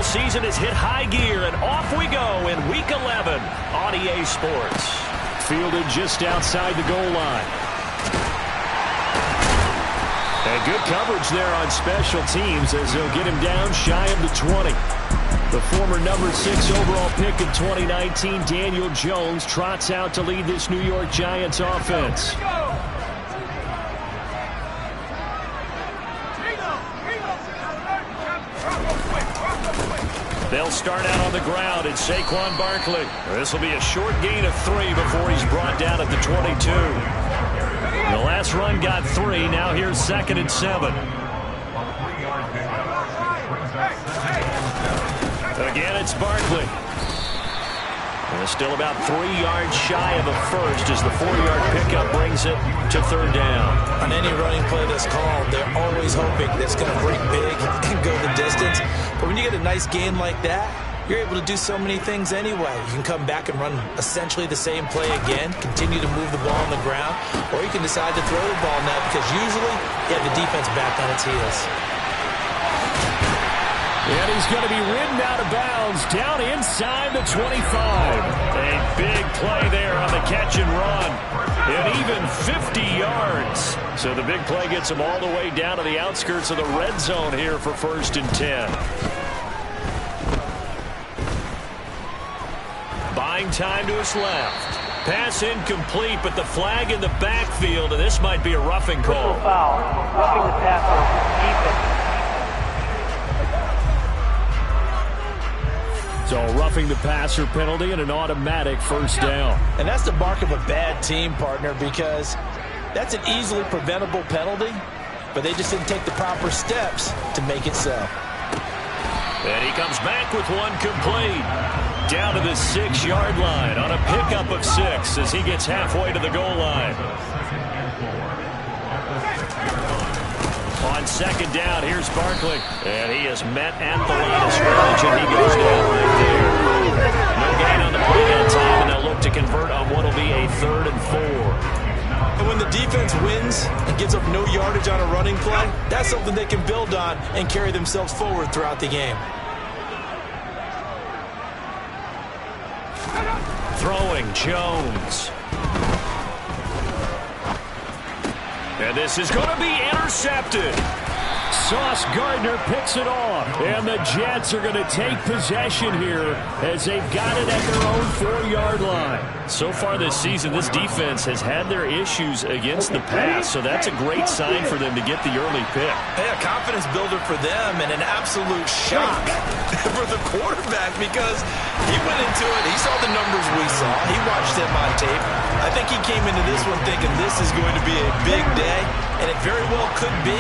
season has hit high gear, and off we go in Week 11 on EA Sports. Fielded just outside the goal line. And good coverage there on special teams as they'll get him down shy of the 20. The former number 6 overall pick in 2019, Daniel Jones, trots out to lead this New York Giants offense. They'll start out on the ground. It's Saquon Barkley. This will be a short gain of 3 before he's brought down at the 22. The last run got 3. Now here's 2nd and 7. Again, it's Barkley. And still about 3 yards shy of a first as the 4-yard pickup brings it to 3rd down. On any running play that's called, they're always hoping that it's going to break big and go the distance. But when you get a nice gain like that, you're able to do so many things anyway. You can come back and run essentially the same play again, continue to move the ball on the ground, or you can decide to throw the ball now because usually you have the defense back on its heels. And he's going to be ridden out of bounds down inside the 25. A big play there on the catch and run. And even 50 yards. So the big play gets him all the way down to the outskirts of the red zone here for 1st and 10. Buying time to his left. Pass incomplete, but the flag in the backfield, and this might be a roughing call. Foul. Roughing the passer. Defense. So roughing the passer penalty and an automatic 1st down. And that's the mark of a bad team, partner, because that's an easily preventable penalty, but they just didn't take the proper steps to make it so. And he comes back with one complete. Down to the 6-yard line on a pickup of 6 as he gets halfway to the goal line. On 2nd down, here's Barkley. And he is met at the line of scrimmage, and he goes down right there. No gain on the play that time, and they'll look to convert on what will be a 3rd and 4. And when the defense wins and gives up no yardage on a running play, that's something they can build on and carry themselves forward throughout the game. Throwing, Jones. And this is going to be intercepted. Sauce Gardner picks it off. And the Jets are going to take possession here as they've got it at their own 4-yard line. So far this season, this defense has had their issues against the pass, so that's a great sign for them to get the early pick. Hey, a confidence builder for them and an absolute shock for the quarterback because he went into it. He saw the numbers we saw. He watched them on tape. I think he came into this one thinking this is going to be a big day, and it very well could be.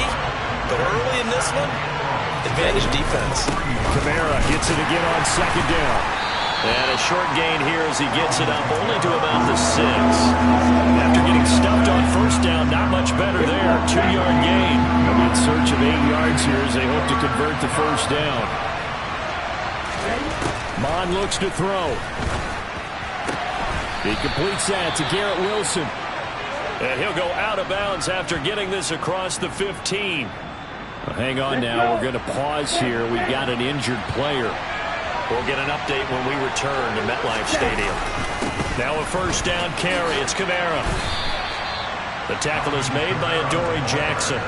But early in this one, advantage defense. Kamara gets it again on 2nd down. And a short gain here as he gets it up only to about the 6. After getting stuffed on 1st down, not much better there. 2-yard gain. In search of 8 yards here as they hope to convert the 1st down. Mond looks to throw. He completes that to Garrett Wilson. And he'll go out of bounds after getting this across the 15. Well, hang on now. We're going to pause here. We've got an injured player. We'll get an update when we return to MetLife Stadium. Now a 1st down carry. It's Kamara. The tackle is made by Adoree Jackson.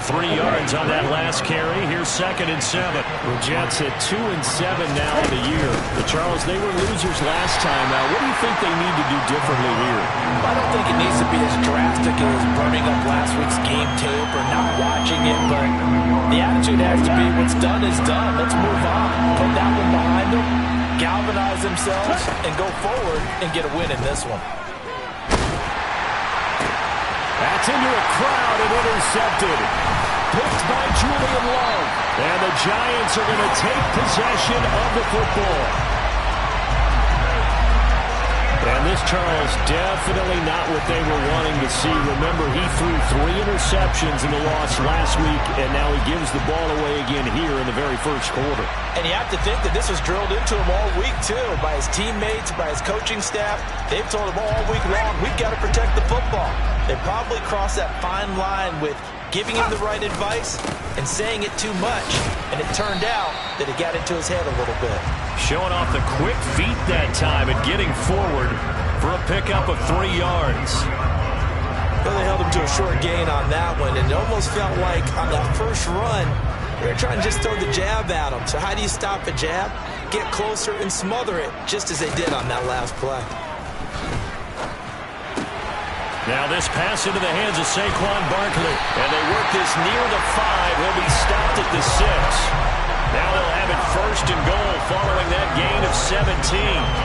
3 yards on that last carry. Here's 2nd and 7. The Jets at 2 and 7 now in the year. But Charles, they were losers last time. What do you think they need to do differently here? I don't think it needs to be as drastic as burning up last week's game tape or not watching it, but the attitude has to be what's done is done. Let's move on. Put that one behind them, galvanize themselves, and go forward and get a win in this one. That's into a crowd and intercepted. Picked by Julian Love. And the Giants are going to take possession of the football. And this, Charles, definitely not what they were wanting to see. Remember, he threw 3 interceptions in the loss last week, and now he gives the ball away again here in the very 1st quarter. And you have to think that this was drilled into him all week, too, by his teammates, by his coaching staff. They've told him all week long, we've got to protect the football. They probably crossed that fine line with giving him the right advice and saying it too much, and it turned out that it got into his head a little bit. Showing off the quick feet that time and getting forward for a pickup of 3 yards. Well, they held him to a short gain on that one, and it almost felt like on that first run, they were trying to just throw the jab at him. So how do you stop a jab? Get closer and smother it, just as they did on that last play. Now this pass into the hands of Saquon Barkley. And they work this near the 5. He'll be stopped at the 6. Now they'll have it 1st and goal following that gain of 17.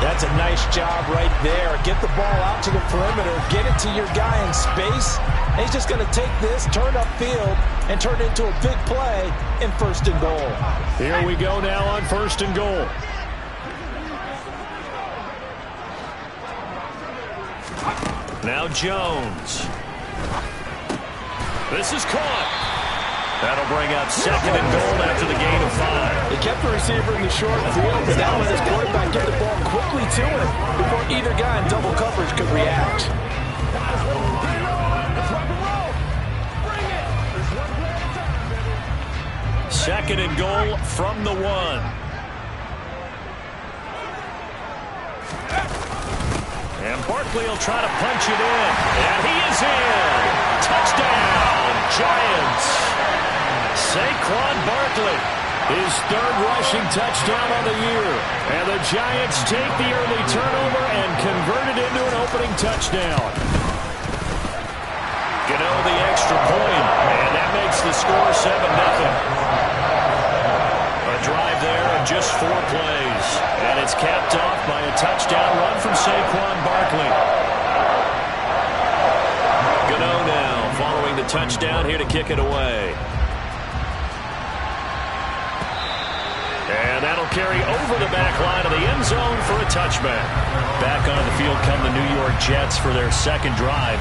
That's a nice job right there. Get the ball out to the perimeter. Get it to your guy in space. And he's just going to take this, turn upfield, and turn it into a big play in 1st and goal. Here we go now on 1st and goal. Now Jones. This is caught. That'll bring up 2nd and goal after the gain of 5. They kept the receiver in the short field, but that let his quarterback get the ball quickly to him before either guy in double coverage could react. 2nd and goal from the 1. And Barkley will try to punch it in. And he is in. Touchdown, Giants. Saquon Barkley, his 3rd rushing touchdown on the year. And the Giants take the early turnover and convert it into an opening touchdown. Gano the extra point, and that makes the score 7-0. A drive there of just 4 plays. And it's capped off by a touchdown run from Saquon Barkley. Gano now following the touchdown here to kick it away. And that'll carry over the back line of the end zone for a touchback. Back onto the field come the New York Jets for their 2nd drive.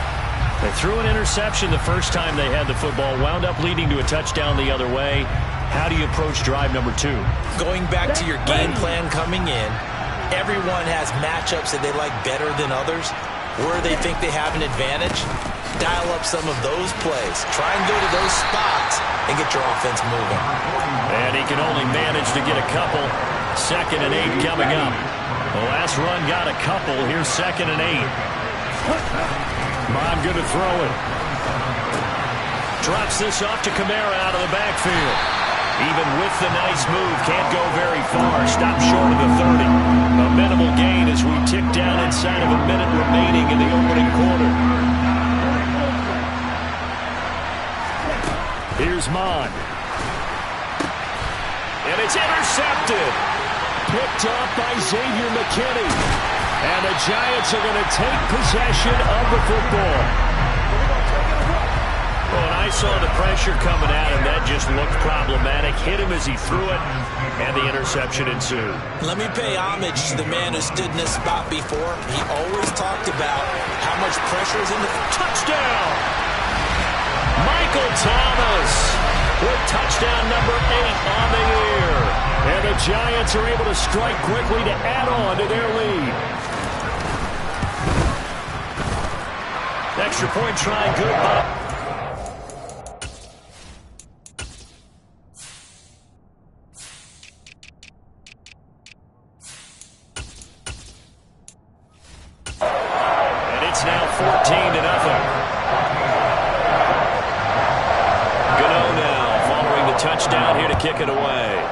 They threw an interception the first time they had the football, wound up leading to a touchdown the other way. How do you approach drive number 2? Going back to your game plan coming in, everyone has matchups that they like better than others. Where they think they have an advantage, dial up some of those plays. Try and go to those spots and get your offense moving. And he can only manage to get a couple. 2nd and 8 coming up. The last run got a couple. Here's 2nd and 8. Bond going to throw it. Drops this off to Kamara out of the backfield. Even with the nice move, can't go very far. Stopped short of the 30. A minimal gain as we tick down inside of a minute remaining in the opening quarter. Here's Mond. And it's intercepted. Picked off by Xavier McKinney. And the Giants are going to take possession of the football. Well, when I saw the pressure coming at him, that just looked problematic. Hit him as he threw it, and the interception ensued. Let me pay homage to the man who stood in this spot before. He always talked about how much pressure is in the touchdown. Michael Thomas with touchdown number 8 on the year. And the Giants are able to strike quickly to add on to their lead. Extra point try, good, but it's now 14-0. Gano now following the touchdown here to kick it away.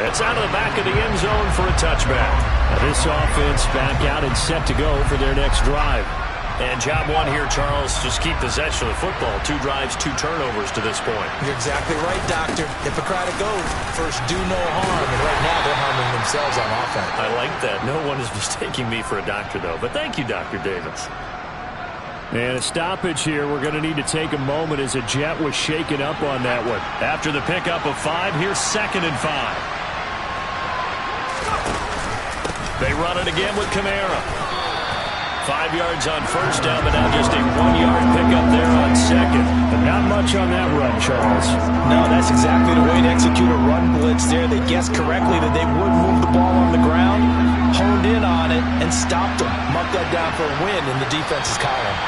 It's out of the back of the end zone for a touchback. Now this offense back out and set to go for their next drive. And job 1 here, Charles, just keep possession of the football. 2 drives, 2 turnovers to this point. You're exactly right, Doctor. Hippocratic oath. First, do no harm. And right now, they're harming themselves on offense. I like that. No one is mistaking me for a doctor, though. But thank you, Dr. Davis. And a stoppage here. We're going to need to take a moment as a Jet was shaken up on that one. After the pickup of 5, here's 2nd and 5. They run it again with Kamara. 5 yards on first down, but now just a 1-yard pickup there on 2nd. But not much on that run, Charles. No, that's exactly the way to execute a run blitz there. They guessed correctly that they would move the ball on the ground, honed in on it, and stopped them. Marked that down for a win in the defense's column.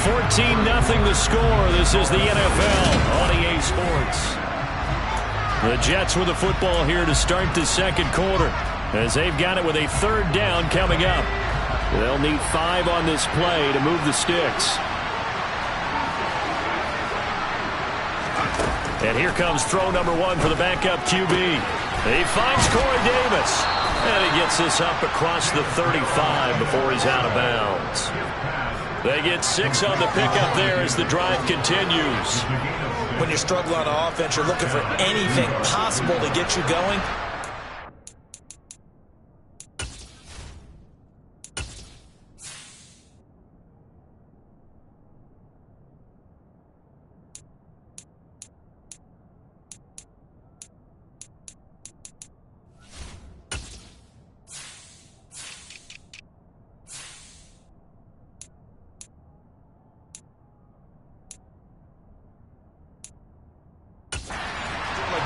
14-0 the score. This is the NFL on EA Sports. The Jets with the football here to start the second quarter, as they've got it with a third down coming up. They'll need 5 on this play to move the sticks. And here comes throw number 1 for the backup QB. He finds Corey Davis. And he gets this up across the 35 before he's out of bounds. They get 6 on the pickup there as the drive continues. When you're struggling on offense, you're looking for anything possible to get you going.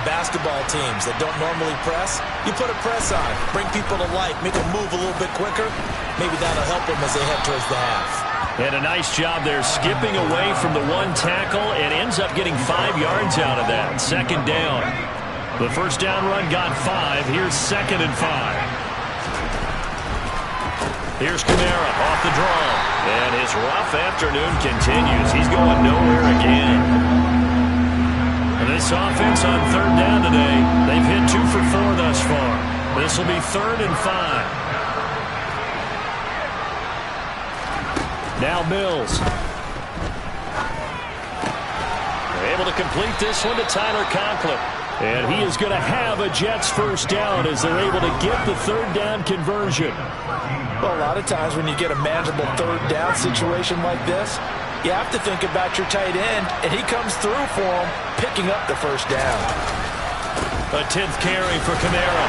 Basketball teams that don't normally press, you put a press on, bring people to life, make them move a little bit quicker. Maybe that'll help them as they head towards the half. And a nice job there skipping away from the 1 tackle and ends up getting 5 yards out of that. Second down. The first down run got 5. Here's 2nd and 5. Here's Kamara off the draw. And his rough afternoon continues. He's going nowhere again. This offense on third down today, they've hit 2 for 4 thus far. This will be 3rd and 5. Now Mills. They're able to complete this one to Tyler Conklin. And he is going to have a Jets first down as they're able to get the third down conversion. Well, a lot of times when you get a manageable third down situation like this, you have to think about your tight end, and he comes through for him, picking up the first down. A 10th carry for Kamara.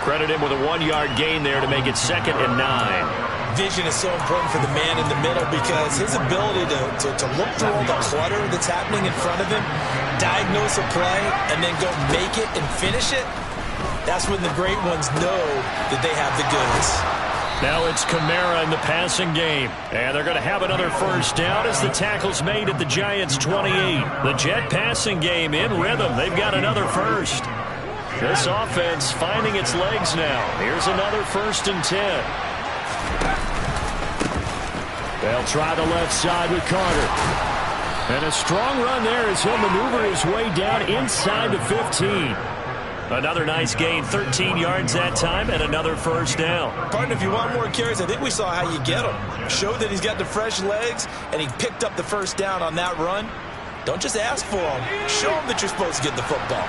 Credit him with a 1-yard gain there to make it 2nd and 9. Vision is so important for the man in the middle because his ability to look through all the clutter that's happening in front of him, diagnose a play, and then go make it and finish it, that's when the great ones know that they have the goods. Now it's Kamara in the passing game. And they're going to have another first down as the tackle's made at the Giants' 28. The Jet passing game in rhythm. They've got another first. This offense finding its legs now. Here's another 1st and 10. They'll try the left side with Carter. And a strong run there as he'll maneuver his way down inside the 15. Another nice gain, 13 yards that time, and another first down. Partner, if you want more carries, I think we saw how you get him. Showed that he's got the fresh legs, and he picked up the first down on that run. Don't just ask for him. Show him that you're supposed to get the football.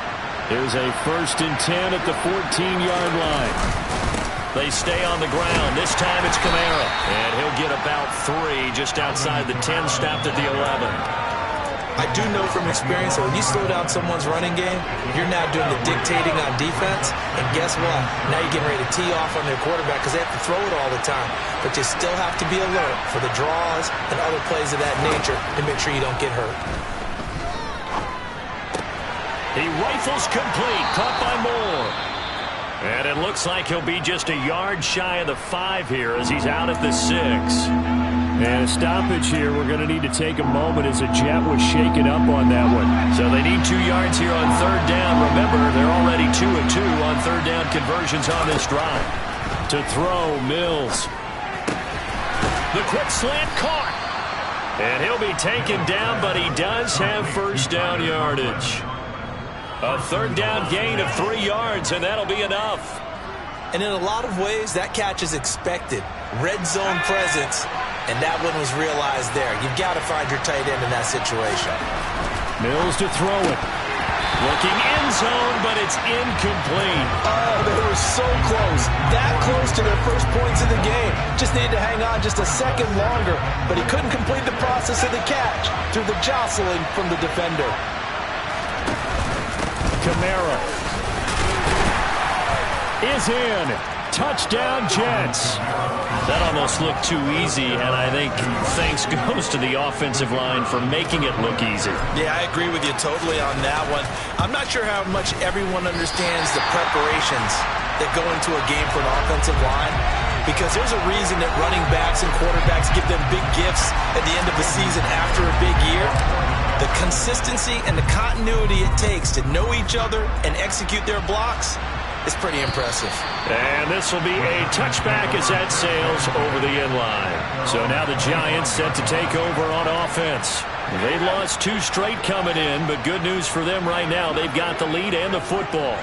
Here's a 1st and 10 at the 14-yard line. They stay on the ground. This time it's Kamara, and he'll get about 3 just outside the 10, stopped at the 11. I do know from experience that when you slow down someone's running game, you're now doing the dictating on defense. And guess what? Now you're getting ready to tee off on their quarterback because they have to throw it all the time. But you still have to be alert for the draws and other plays of that nature to make sure you don't get hurt. He rifles complete, caught by Moore. And it looks like he'll be just a yard shy of the 5 here as he's out at the 6. And a stoppage here. We're going to need to take a moment as a Jet was shaken up on that one. So they need 2 yards here on third down. Remember, they're already 2 of 2 on third down conversions on this drive. To throw, Mills. The quick slant caught. And he'll be taken down, but he does have first down yardage. A third down gain of 3 yards, and that'll be enough. And in a lot of ways, that catch is expected. Red zone presence. And that one was realized there. You've got to find your tight end in that situation. Mills to throw it. Looking end zone, but it's incomplete. Oh, they were so close. That close to their first points of the game. Just needed to hang on just a second longer. But he couldn't complete the process of the catch through the jostling from the defender. Kamara is in. Touchdown, Jets. That almost looked too easy, and I think thanks goes to the offensive line for making it look easy. Yeah, I agree with you totally on that one. I'm not sure how much everyone understands the preparations that go into a game for an offensive line. because there's a reason that running backs and quarterbacks give them big gifts at the end of the season after a big year. The consistency and the continuity it takes to know each other and execute their blocks is pretty impressive. And this will be a touchback as that sails over the end line. So now the Giants set to take over on offense. They've lost 2 straight coming in, but good news for them right now. They've got the lead and the football.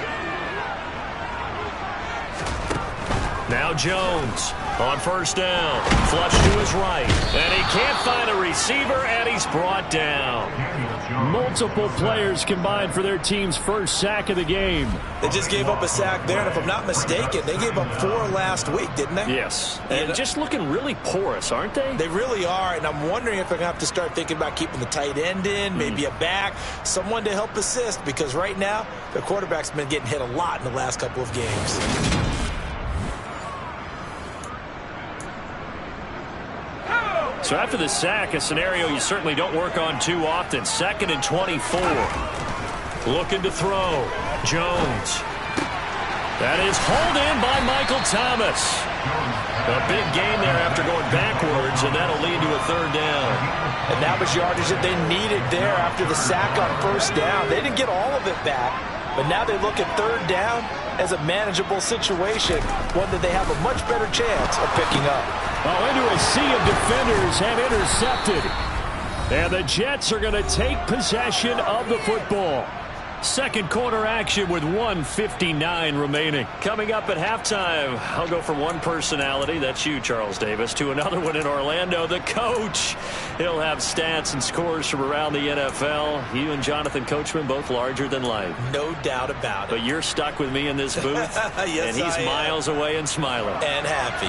Now Jones on first down. Flush to his right. And he can't find a receiver, and he's brought down. Multiple players combined for their team's first sack of the game. They just gave up a sack there, and if I'm not mistaken, they gave up 4 last week, didn't they? Yes. And just looking really porous, aren't they? They really are, and I'm wondering if they're going to have to start thinking about keeping the tight end in, maybe a back, someone to help assist, because right now, their quarterback's been getting hit a lot in the last couple of games. So after the sack, a scenario you certainly don't work on too often. 2nd and 24. Looking to throw. Jones. That is hauled in by Michael Thomas. A big gain there after going backwards, and that'll lead to a 3rd down. And that was yardage that they needed there after the sack on first down. They didn't get all of it back, but now they look at 3rd down as a manageable situation, one that they have a much better chance of picking up. Oh, into a sea of defenders and intercepted. And the Jets are going to take possession of the football. Second quarter action with 1:59 remaining. Coming up at halftime, I'll go from one personality, that's you, Charles Davis, to another one in Orlando, the coach. He'll have stats and scores from around the NFL. You and Jonathan Coachman, both larger than life. No doubt about it. But you're stuck with me in this booth, yes, and he's miles away and smiling. And happy.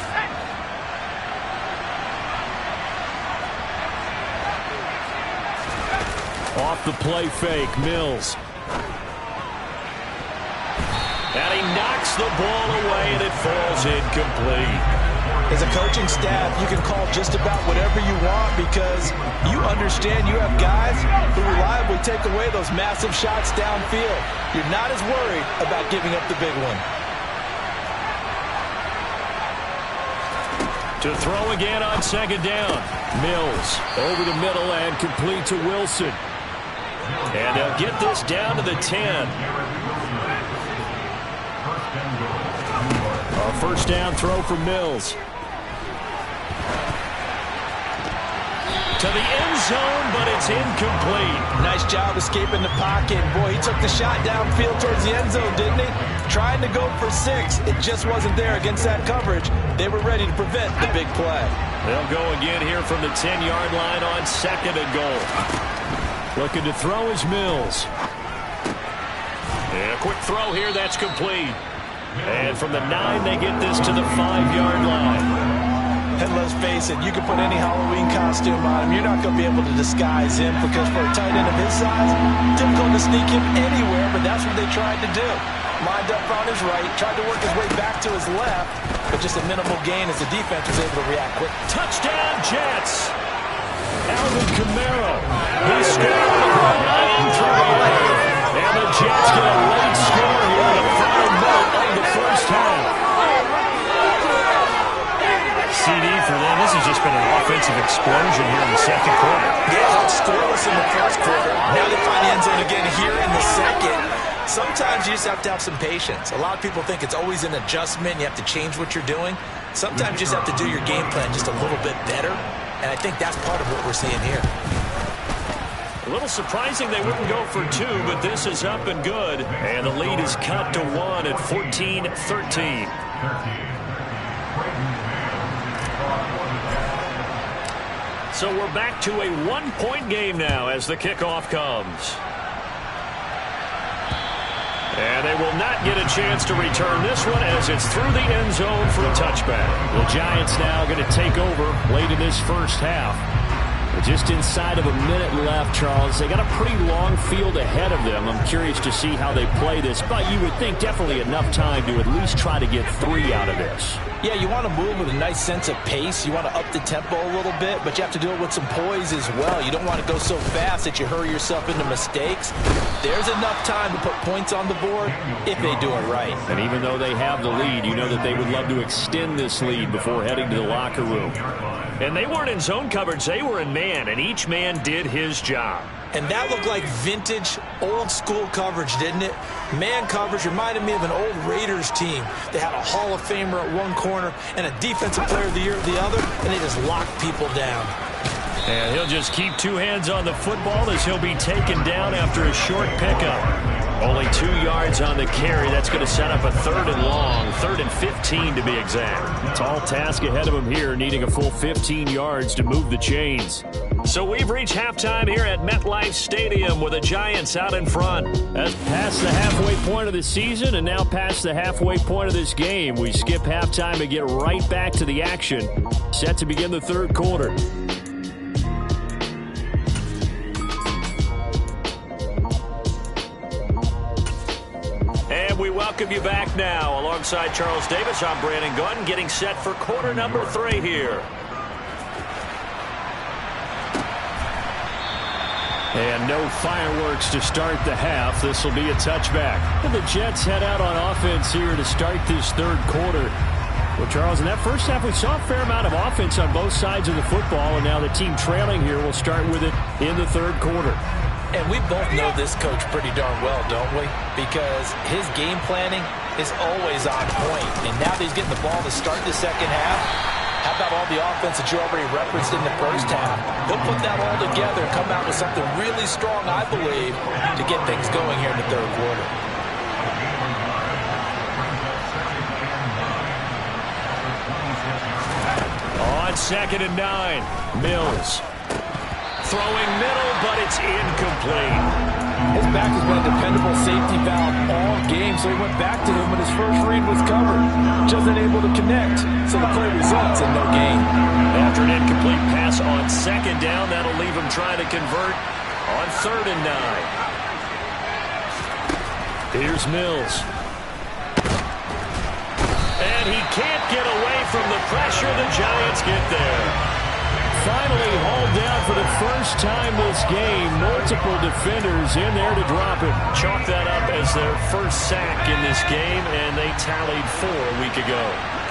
Off the play fake, Mills. And he knocks the ball away, and it falls incomplete. As a coaching staff, you can call just about whatever you want because you understand you have guys who reliably take away those massive shots downfield. You're not as worried about giving up the big one. To throw again on 2nd down. Mills over the middle and complete to Wilson. And they'll get this down to the 10. A first down throw for Mills. To the end zone, but it's incomplete. Nice job escaping the pocket. Boy, he took the shot downfield towards the end zone, didn't he? Trying to go for 6. It just wasn't there against that coverage. They were ready to prevent the big play. They'll go again here from the 10-yard line on 2nd and goal. Looking to throw is Mills. And a quick throw here, that's complete. And from the 9, they get this to the 5-yard line. And let's face it, you can put any Halloween costume on him. You're not going to be able to disguise him because for a tight end of his size, difficult to sneak him anywhere, but that's what they tried to do. Lined up on his right, tried to work his way back to his left, but just a minimal gain as the defense was able to react quick. Touchdown, Jets! Alvin Kamara. He scored on the line through the air. And the Jets get a late score here in the final minute of the first half. CD for them. This has just been an offensive explosion here in the second quarter. Yeah, scoreless in the first quarter. Now they find the end zone again here in the second. Sometimes you just have to have some patience. A lot of people think it's always an adjustment. You have to change what you're doing. Sometimes you just have to do your game plan just a little bit better. And I think that's part of what we're seeing here. A little surprising they wouldn't go for 2, but this is up and good. And the lead is cut to 1 at 14-13. So we're back to a 1-point game now as the kickoff comes. And they will not get a chance to return this one as it's through the end zone for a touchback. The Giants now going to take over late in this first half. Just inside of a minute left, Charles. They got a pretty long field ahead of them. I'm curious to see how they play this, but you would think definitely enough time to at least try to get 3 out of this. Yeah, you want to move with a nice sense of pace. You want to up the tempo a little bit, but you have to do it with some poise as well. You don't want to go so fast that you hurry yourself into mistakes. There's enough time to put points on the board if they do it right. And even though they have the lead, you know that they would love to extend this lead before heading to the locker room. And they weren't in zone coverage. They were in man, and each man did his job. And that looked like vintage, old-school coverage, didn't it? Man coverage reminded me of an old Raiders team. They had a Hall of Famer at one corner and a Defensive Player of the Year at the other, and they just locked people down. And he'll just keep 2 hands on the football as he'll be taken down after a short pickup. Only 2 yards on the carry. That's going to set up a 3rd and long, 3rd and 15 to be exact. Tall task ahead of him here, needing a full 15 yards to move the chains. So we've reached halftime here at MetLife Stadium with the Giants out in front. That's past the halfway point of the season and now past the halfway point of this game. We skip halftime and get right back to the action. Set to begin the 3rd quarter. And we welcome you back now. Alongside Charles Davis, I'm Brandon Gunn, getting set for quarter number 3 here. And no fireworks to start the half. This will be a touchback. And the Jets head out on offense here to start this 3rd quarter. Well, Charles, in that first half, we saw a fair amount of offense on both sides of the football, and now the team trailing here will start with it in the 3rd quarter. And we both know this coach pretty darn well, don't we? Because his game planning is always on point. And now that he's getting the ball to start the 2nd half, how about all the offense that you already referenced in the 1st half? He'll put that all together and come out with something really strong, I believe, to get things going here in the 3rd quarter. On 2nd and 9, Mills. Throwing middle, but it's incomplete. His back has been a dependable safety valve all game, so he went back to him when his first read was covered. Just unable to connect, so the play results in no gain. After an incomplete pass on 2nd down, that'll leave him trying to convert on 3rd and 9. Here's Mills. And he can't get away from the pressure. The Giants get there. Finally hauled down for the first time this game. Multiple defenders in there to drop him. Chalk that up as their first sack in this game, and they tallied 4 a week ago.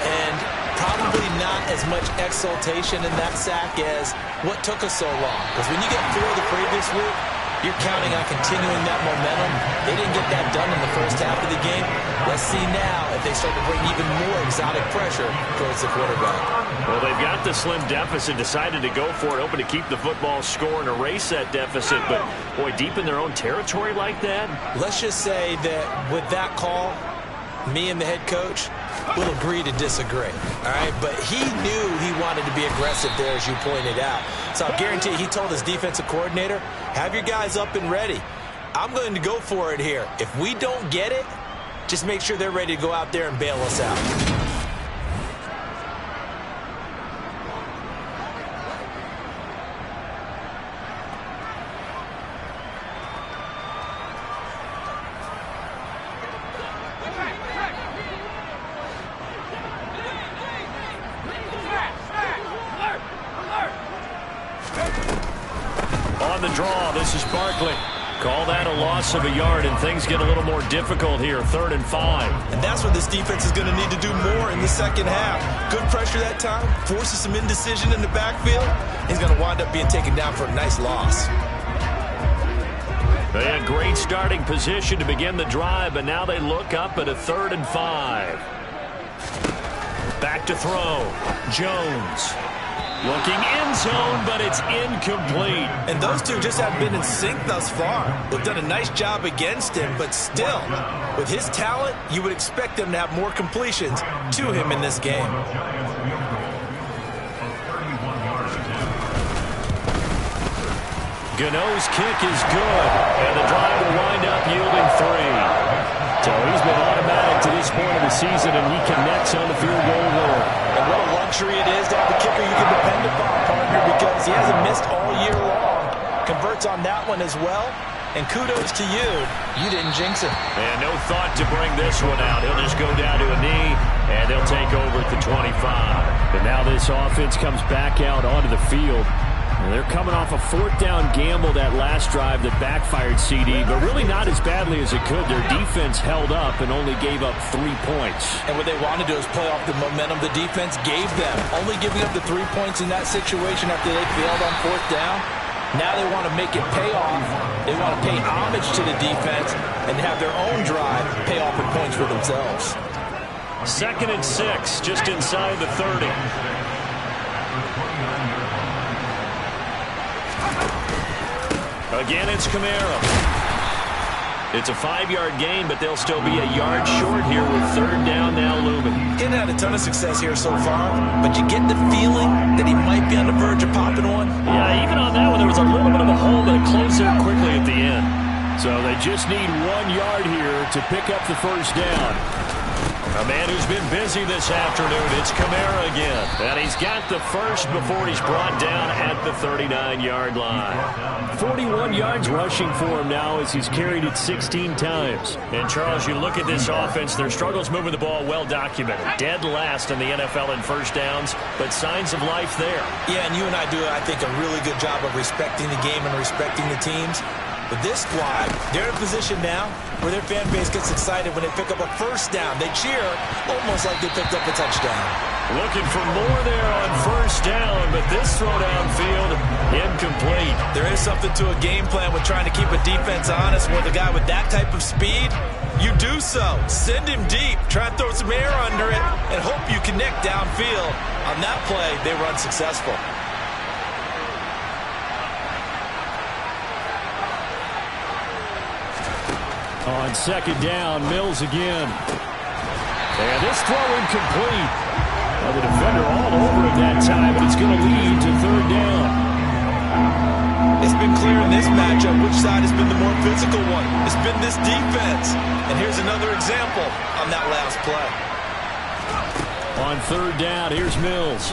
And probably not as much exultation in that sack as what took us so long. Because when you get 4 the previous week, you're counting on continuing that momentum. They didn't get that done in the first half of the game. Let's see now if they start to bring even more exotic pressure towards the quarterback. Well, they've got the slim deficit, decided to go for it, hoping to keep the football score and erase that deficit. But, boy, deep in their own territory like that? Let's just say that with that call, me and the head coach will agree to disagree. All right, but he knew he wanted to be aggressive there, as you pointed out. So I guarantee he told his defensive coordinator, have your guys up and ready. I'm going to go for it here. If we don't get it, just make sure they're ready to go out there and bail us out. On the draw, this is Barkley. Call that a loss of a yard, and things get a little more difficult here, 3rd and 5. And that's what this defense is going to need to do more in the 2nd half. Good pressure that time, forces some indecision in the backfield. He's going to wind up being taken down for a nice loss. They had great starting position to begin the drive, but now they look up at a 3rd and 5. Back to throw. Jones. Looking in zone, but it's incomplete. And those two just haven't been in sync thus far. They've done a nice job against him, but still, with his talent, you would expect them to have more completions to him in this game. Gano's kick is good, and the drive will wind up yielding 3. So he's been automatic to this point of the season, and he connects on the field goal there. And what a luxury it is to have a kicker you can depend upon, partner, because He hasn't missed all year long. Converts on that one as well. And kudos to you. You didn't jinx him. And no thought to bring this one out. He'll just go down to a knee, and they'll take over at the 25. And now this offense comes back out onto the field. And they're coming off a fourth down gamble that last drive that backfired CD, but really not as badly as it could. Their defense held up and only gave up 3 points. And what they want to do is play off the momentum the defense gave them. Only giving up the 3 points in that situation after they failed on fourth down. Now they want to make it pay off. They want to pay homage to the defense and have their own drive pay off in points for themselves. 2nd and 6, just inside the 30. Again, it's Kamara. It's a 5-yard gain, but they'll still be a yard short here with 3rd down now looming. Getting had a ton of success here so far, but you get the feeling that he might be on the verge of popping one. Yeah, even on that one, there was a little bit of a hole, but it closed there quickly at the end. So they just need 1 yard here to pick up the first down. A man who's been busy this afternoon, it's Kamara again. And he's got the first before he's brought down at the 39-yard line. 41 yards rushing for him now as he's carried it 16 times. And, Charles, you look at this offense, their struggles moving the ball well documented. Dead last in the NFL in first downs, but signs of life there. Yeah, and you and I do, I think, a really good job of respecting the game and respecting the teams. But this squad, they're in a position now where their fan base gets excited when they pick up a first down. They cheer almost like they picked up a touchdown. Looking for more there on first down, but this throw downfield, incomplete. There is something to a game plan with trying to keep a defense honest with a guy with that type of speed. You do so. Send him deep. Try and throw some air under it and hope you connect downfield. On that play, they were unsuccessful. On 2nd down, Mills again. And this throw incomplete. Well, the defender all over him that time, but it's going to lead to 3rd down. It's been clear in this matchup which side has been the more physical one. It's been this defense. And here's another example on that last play. On 3rd down, here's Mills.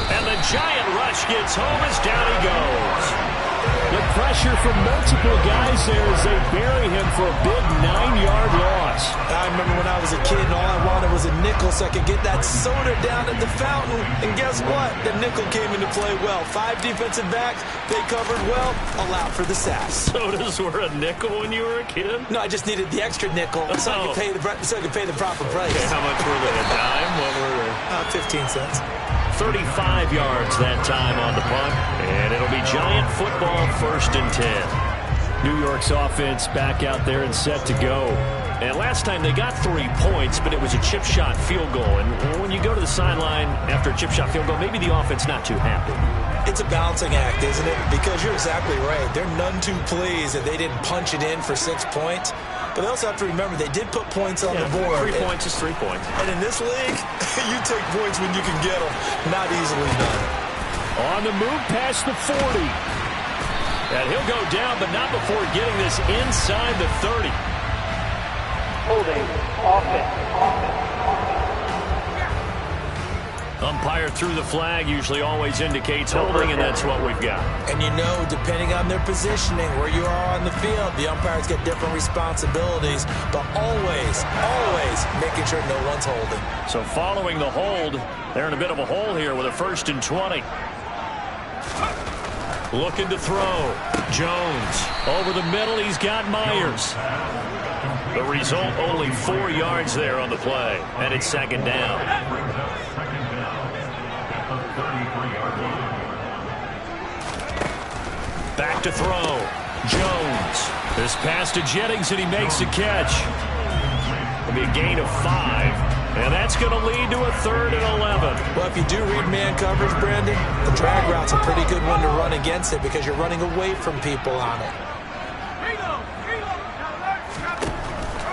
And the giant rush gets home as down he goes. The pressure from multiple guys there as they bury him for a big 9-yard loss. I remember when I was a kid and all I wanted was a nickel so I could get that soda down at the fountain. And guess what? The nickel came into play well. 5 defensive backs, they covered well, allowed for the sass. Sodas were a nickel when you were a kid? No, I just needed the extra nickel so I could pay the proper price. Okay, how much were they? A dime? What were they? 15 cents. 35 yards that time on the punt, and it'll be Giant football 1st and 10. New York's offense back out there and set to go. And last time they got 3 points, but it was a chip shot field goal. And when you go to the sideline after a chip shot field goal, maybe the offense not too happy. It's a balancing act, isn't it? Because you're exactly right. They're none too pleased that they didn't punch it in for 6 points. But they also have to remember they did put points on the board. 3 points is 3 points. And in this league, you take points when you can get them. Not easily done. On the move past the 40. And he'll go down, but not before getting this inside the 30. Holding, offense. Umpire threw the flag, usually always indicates holding, and that's what we've got. And you know, depending on their positioning, where you are on the field, the umpires get different responsibilities, but always making sure no one's holding. So following the hold, they're in a bit of a hole here with a 1st and 20. Looking to throw. Jones over the middle. He's got Myers. The result, only 4 yards there on the play, and it's 2nd down. Back to throw. Jones. This pass to Jennings, and he makes the catch. It'll be a gain of 5, and that's going to lead to a 3rd and 11. Well, if you do read man coverage, Brandon, the drag route's a pretty good one to run against it because you're running away from people on it.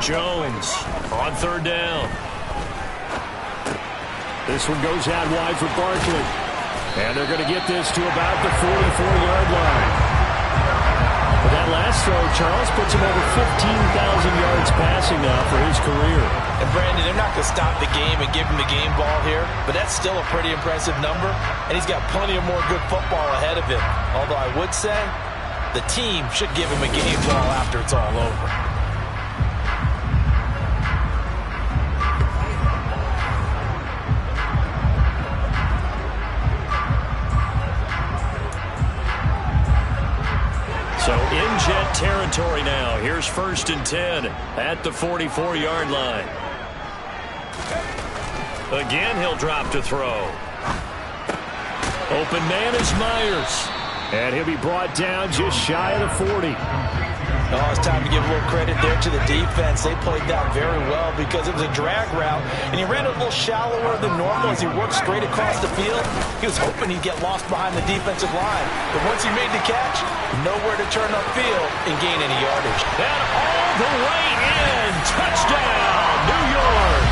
Jones on 3rd down. This one goes out wide for Barkley. And they're going to get this to about the 44-yard line. But that last throw, Charles, puts him over 15,000 yards passing now for his career. And Brandon, they're not going to stop the game and give him the game ball here, but that's still a pretty impressive number, and he's got plenty of more good football ahead of him. Although I would say the team should give him a game ball after it's all over. So in Jet territory now. Here's 1st and 10 at the 44-yard line. Again, he'll drop to throw. Open man is Myers. And he'll be brought down just shy of the 40. Oh, it's time to give a little credit there to the defense. They played that very well because it was a drag route, and he ran a little shallower than normal as he worked straight across the field. He was hoping he'd get lost behind the defensive line. But once he made the catch, nowhere to turn upfield and gain any yardage. And all the way in. Touchdown, New York.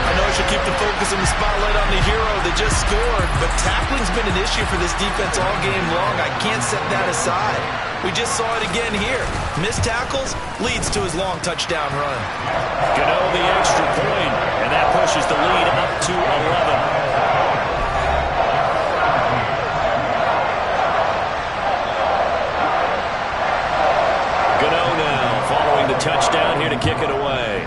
I know I should keep the focus and the spotlight on the hero that just scored, but tackling's been an issue for this defense all game long. I can't set that aside. We just saw it again here. Missed tackles leads to his long touchdown run. Gano the extra point, and that pushes the lead up to 11. Touchdown here to kick it away.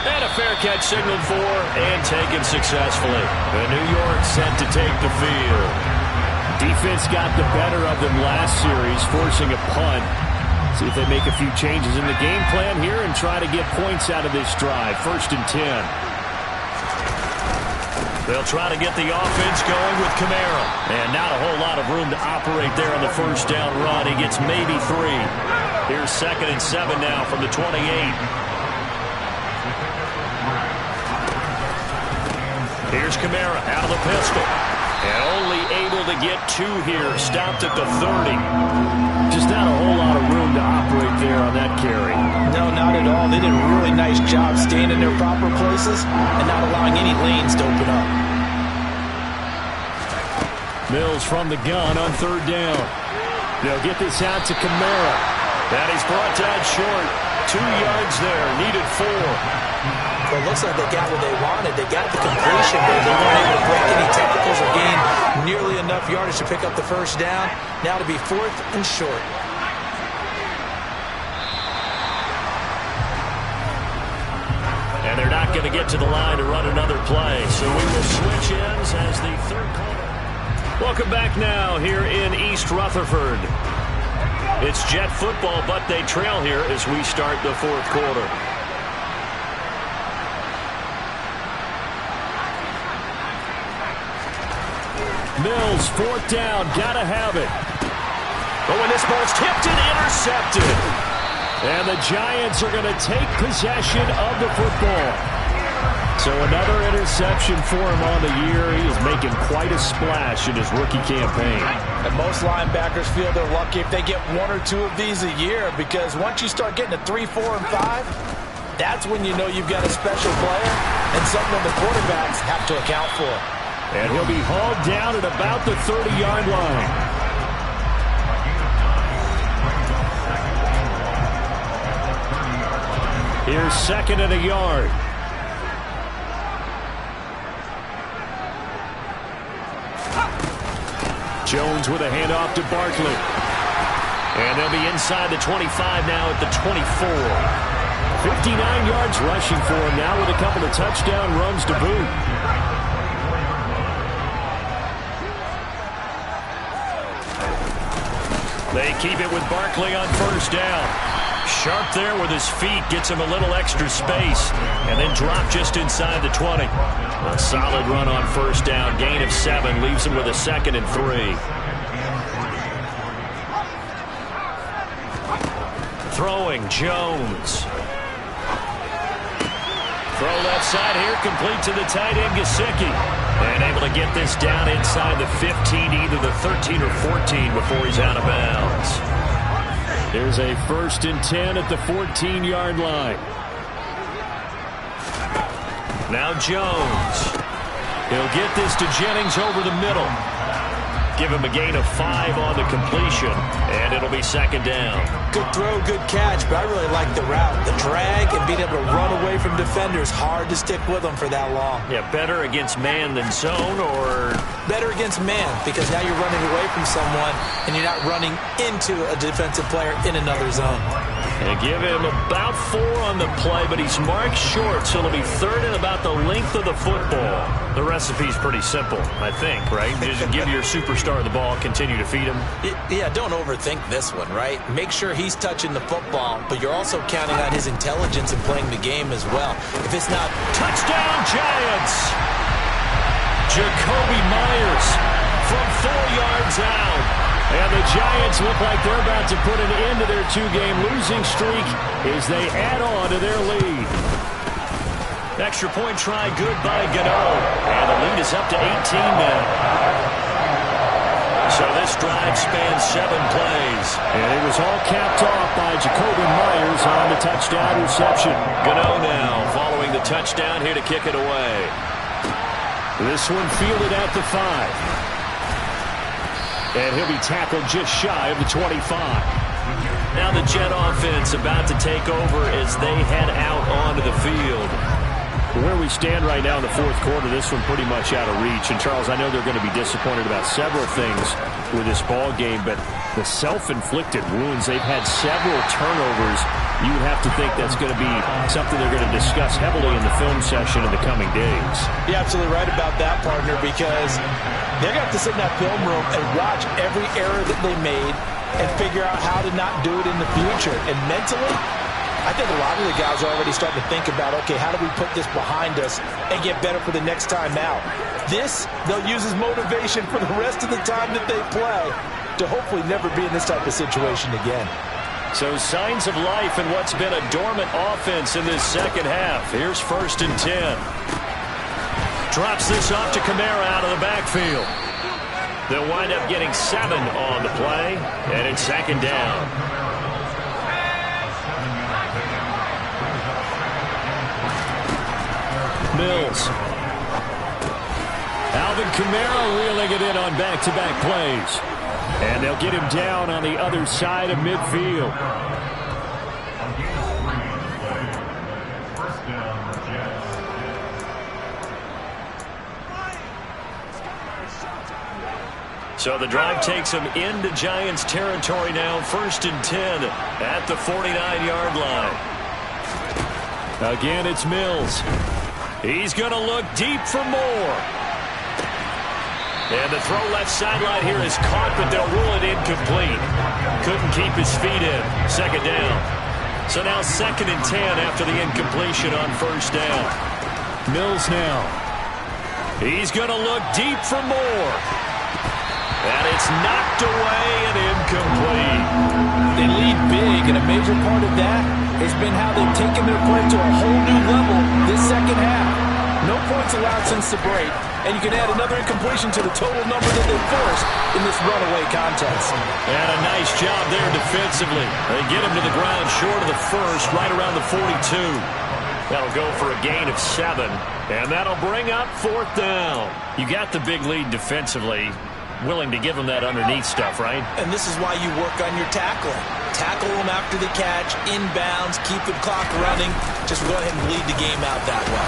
And a fair catch signaled for and taken successfully. The New York set to take the field. Defense got the better of them last series, forcing a punt. See if they make a few changes in the game plan here and try to get points out of this drive. 1st and 10. They'll try to get the offense going with Kamara. And not a whole lot of room to operate there on the first down run. He gets maybe 3. Here's 2nd and 7 now from the 28. Here's Kamara out of the pistol. And only able to get 2 here. Stopped at the 30. Just not a whole lot of room to operate there on that carry. No, not at all. They did a really nice job staying in their proper places and not allowing any lanes to open up. Mills from the gun on 3rd down. They'll get this out to Kamara. And he's brought down short. 2 yards there. Needed 4. Well, it looks like they got what they wanted. They got the completion, but they weren't able to break any tackles or gain nearly enough yardage to pick up the first down. Now to be 4th and short. And they're not going to get to the line to run another play. So we will switch ends as the 3rd quarter. Welcome back now here in East Rutherford. It's Jet football, but they trail here as we start the 4th quarter. Mills, 4th down, gotta have it. Oh, and this ball's tipped and intercepted. And the Giants are going to take possession of the football. So another interception for him on the year. He is making quite a splash in his rookie campaign. And most linebackers feel they're lucky if they get 1 or 2 of these a year, because once you start getting to 3, 4, and 5, that's when you know you've got a special player and something the quarterbacks have to account for. And he'll be hauled down at about the 30-yard line. Here's 2nd and a yard. Jones with a handoff to Barkley. And they'll be inside the 25 now at the 24. 59 yards rushing for him now with a couple of touchdown runs to boot. They keep it with Barkley on 1st down. Sharp there with his feet, gets him a little extra space, and then drop just inside the 20. A solid run on 1st down, gain of 7, leaves him with a 2nd and 3. Throwing, Jones. Throw left side here, complete to the tight end, Gesicki. And able to get this down inside the 15, either the 13 or 14 before he's out of bounds. There's a 1st and 10 at the 14-yard line. Now Jones. He'll get this to Jennings over the middle. Give him a gain of 5 on the completion, and it'll be second down. Good throw, good catch, but I really like the route. The drag and being able to run away from defenders, hard to stick with them for that long. Yeah, better against man than zone, or? Better against man, because now you're running away from someone, and you're not running into a defensive player in another zone. They give him about 4 on the play, but he's marked short, so it'll be third and about the length of the football. The recipe's pretty simple, I think, right? Just give your superstar the ball, continue to feed him. Yeah, don't overthink this one, right? Make sure he's touching the football, but you're also counting on his intelligence in playing the game as well. If it's not... Touchdown, Giants! Jakobi Meyers from 4 yards out. And the Giants look like they're about to put an end to their 2-game losing streak as they add on to their lead. Extra point try good by Gano. And the lead is up to 18 now. So this drive spans 7 plays. And it was all capped off by Jakobi Meyers on the touchdown reception. Gano now following the touchdown here to kick it away. This one fielded at the 5. And he'll be tackled just shy of the 25. Now the Jet offense about to take over as they head out onto the field. Where we stand right now in the fourth quarter, this one pretty much out of reach. And, Charles, I know they're going to be disappointed about several things with this ball game, but the self-inflicted wounds, they've had several turnovers. You would have to think that's going to be something they're going to discuss heavily in the film session in the coming days. You're absolutely right about that, partner, because they're going to have to sit in that film room and watch every error that they made and figure out how to not do it in the future. And mentally, I think a lot of the guys are already starting to think about, okay, how do we put this behind us and get better for the next time out? This, they'll use as motivation for the rest of the time that they play to hopefully never be in this type of situation again. So signs of life in what's been a dormant offense in this second half. Here's 1st and 10. Drops this off to Kamara out of the backfield. They'll wind up getting 7 on the play, and it's second down. Mills. Alvin Kamara reeling it in on back-to-back plays. And they'll get him down on the other side of midfield. So the drive takes him into Giants territory now. 1st and 10 at the 49-yard line. Again, it's Mills. He's going to look deep for more. And the throw left sideline here is caught, but they'll rule it incomplete. Couldn't keep his feet in. Second down. So now 2nd and 10 after the incompletion on 1st down. Mills now. He's going to look deep for more. And it's knocked away and incomplete. They lead big, and a major part of that has been how they've taken their play to a whole new level this second half. No points allowed since the break, and you can add another incompletion to the total number that they forced in this runaway contest. And a nice job there defensively. They get him to the ground short of the 1st, right around the 42. That'll go for a gain of 7, and that'll bring up 4th down. You got the big lead defensively. Willing to give them that underneath stuff, right? And this is why you work on your tackling. Tackle them after the catch, inbounds, keep the clock running. Just go ahead and bleed the game out that way.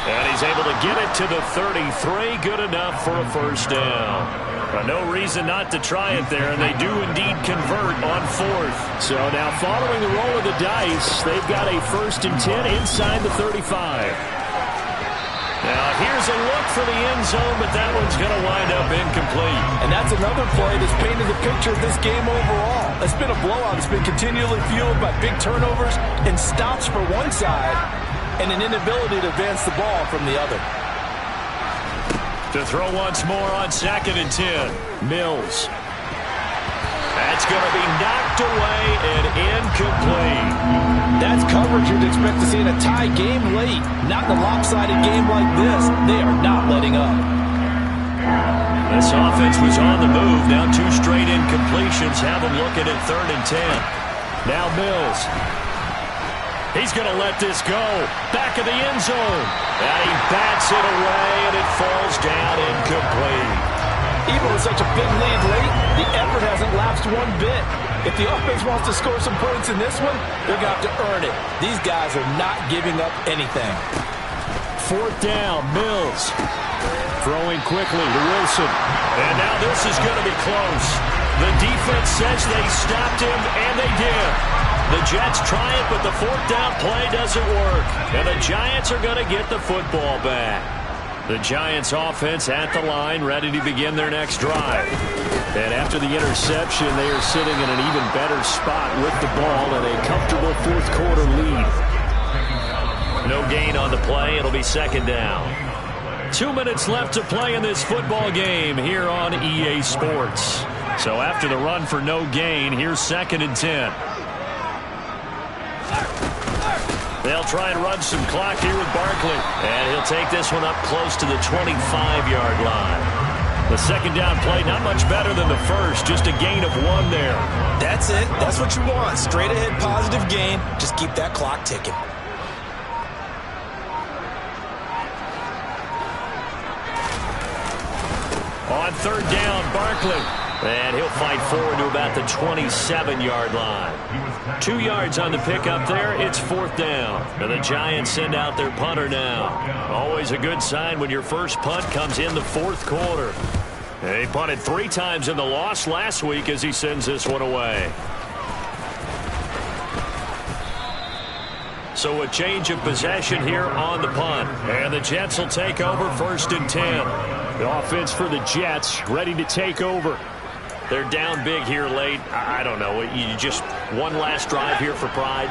And he's able to get it to the 33. Good enough for a 1st down. No reason not to try it there, and they do indeed convert on 4th. So now following the roll of the dice, they've got a 1st and 10 inside the 35. Now, here's a look for the end zone, but that one's going to wind up incomplete. And that's another play that's painted the picture of this game overall. It's been a blowout. It's been continually fueled by big turnovers and stops for one side and an inability to advance the ball from the other. To throw once more on 2nd and 10. Mills. That's going to be knocked away and incomplete. That's coverage you'd expect to see in a tie game late. Not in a lopsided game like this. They are not letting up. This offense was on the move. Now 2 straight incompletions have them looking at 3rd and 10. Now Mills. He's going to let this go. Back of the end zone. And he bats it away, and it falls down incomplete. Even with such a big lead late, the effort hasn't lapsed one bit. If the offense wants to score some points in this one, they're going to have to earn it. These guys are not giving up anything. 4th down, Mills. Throwing quickly to Wilson. And now this is going to be close. The defense says they stopped him, and they did. The Jets try it, but the 4th down play doesn't work. And the Giants are going to get the football back. The Giants offense at the line, ready to begin their next drive. And after the interception, they are sitting in an even better spot with the ball and a comfortable 4th quarter lead. No gain on the play. It'll be 2nd down. 2 minutes left to play in this football game here on EA Sports. So after the run for no gain, here's 2nd and 10. They'll try and run some clock here with Barkley. And he'll take this one up close to the 25-yard line. The 2nd down play, not much better than the first, just a gain of 1 there. That's it. That's what you want. Straight ahead positive gain. Just keep that clock ticking. On 3rd down, Barkley. And he'll fight forward to about the 27-yard line. 2 yards on the pickup there. It's 4th down. And the Giants send out their punter now. Always a good sign when your first punt comes in the 4th quarter. He punted 3 times in the loss last week as he sends this one away. So a change of possession here on the punt. And the Jets will take over 1st and 10. The offense for the Jets ready to take over. They're down big here late. I don't know. You just one last drive here for pride.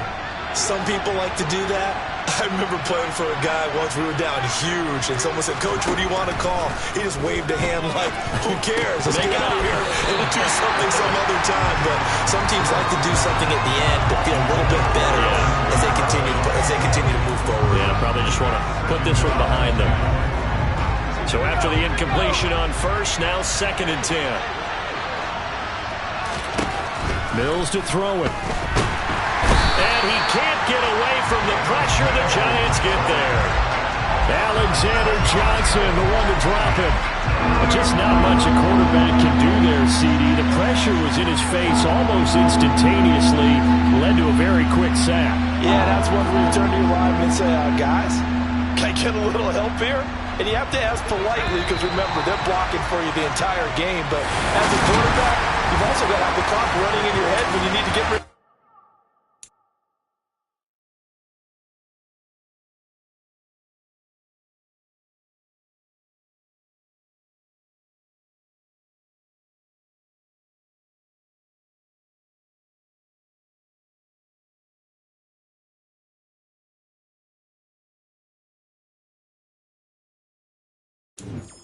Some people like to do that. I remember playing for a guy once. We were down huge, and someone said, "Coach, what do you want to call?" He just waved a hand like, "Who cares? Let's get out of here and do something some other time." But some teams like to do something at the end to feel a little bit better as they continue to move forward. Yeah, probably just want to put this one behind them. So after the incompletion on 1st, now 2nd and 10. Mills to throw it. And he can't get away from the pressure. The Giants get there. Alexander Johnson, the one to drop it. Just not much a quarterback can do there, CD. The pressure was in his face almost instantaneously. Led to a very quick sack. Yeah, that's when we turn to your lineman and say, guys, can I get a little help here? And you have to ask politely because, remember, they're blocking for you the entire game. But as a quarterback, you've also got to have the clock running in your head when you need to get rid. Thank you.